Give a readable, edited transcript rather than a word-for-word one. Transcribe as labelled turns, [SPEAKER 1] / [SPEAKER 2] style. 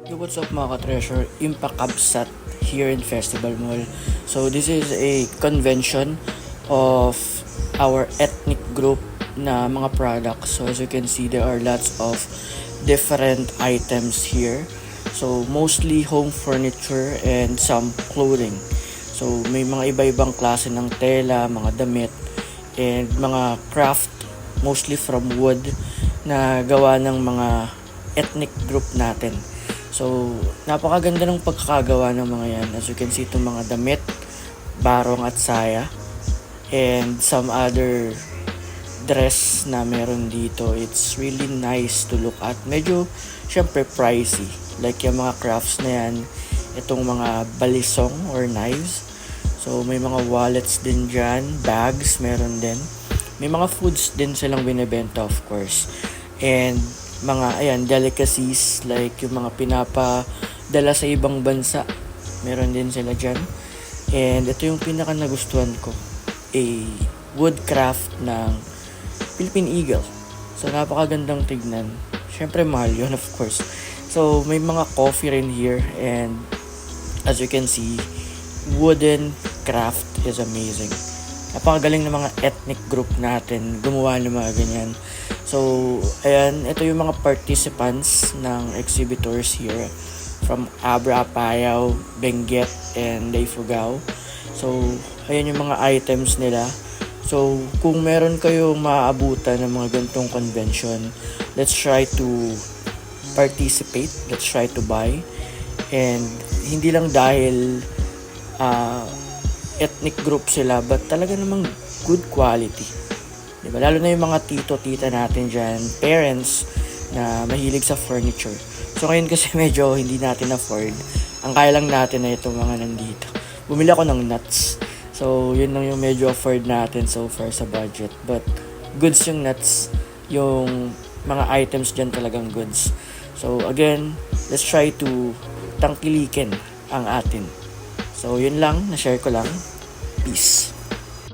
[SPEAKER 1] Yo, what's up mga ka-treasure? Impact Absat here in Festival Mall. So this is a convention of our ethnic group na mga products. So as you can see, there are lots of different items here. So mostly home furniture and some clothing. So may mga iba-ibang klase ng tela, mga damit, and mga craft mostly from wood na gawa ng mga ethnic group natin. So, napakaganda ng pagkakagawa ng mga yan. As you can see, itong mga damit, barong at saya, and some other dress na meron dito. It's really nice to look at. Medyo, syempre, pricey. Like yung mga crafts na yan, itong mga balisong or knives. So, may mga wallets din dyan, bags, meron din. May mga foods din silang binibenta, of course. And mga delicacies like yung mga pinapadala sa ibang bansa, meron din sila dyan. And ito yung pinaka nagustuhan ko, a woodcraft ng Philippine Eagle. So napakagandang tignan, syempre mahal yun, of course. So may mga coffee rin here, and as you can see, wooden craft is amazing. Napakagaling ng mga ethnic group natin gumawa ng mga ganyan. So, ayan, ito yung mga participants ng exhibitors here from Abra, Apayao, Benguet, and Ifugao. So, ayan yung mga items nila. So, kung meron kayong maaabutan ng mga ganitong convention, let's try to participate, let's try to buy. And hindi lang dahil ethnic group sila, but talaga namang good quality. Diba? Lalo na yung mga tito-tita natin dyan, parents na mahilig sa furniture. So ngayon kasi medyo hindi natin afford. Ang kaya lang natin na itong mga nandito. Bumili ako ng nuts. So yun lang yung medyo afford natin so far sa budget. But goods yung nuts. Yung mga items dyan talagang goods. So again, let's try to tangkilikin ang atin. So yun lang, na-share ko lang. Peace.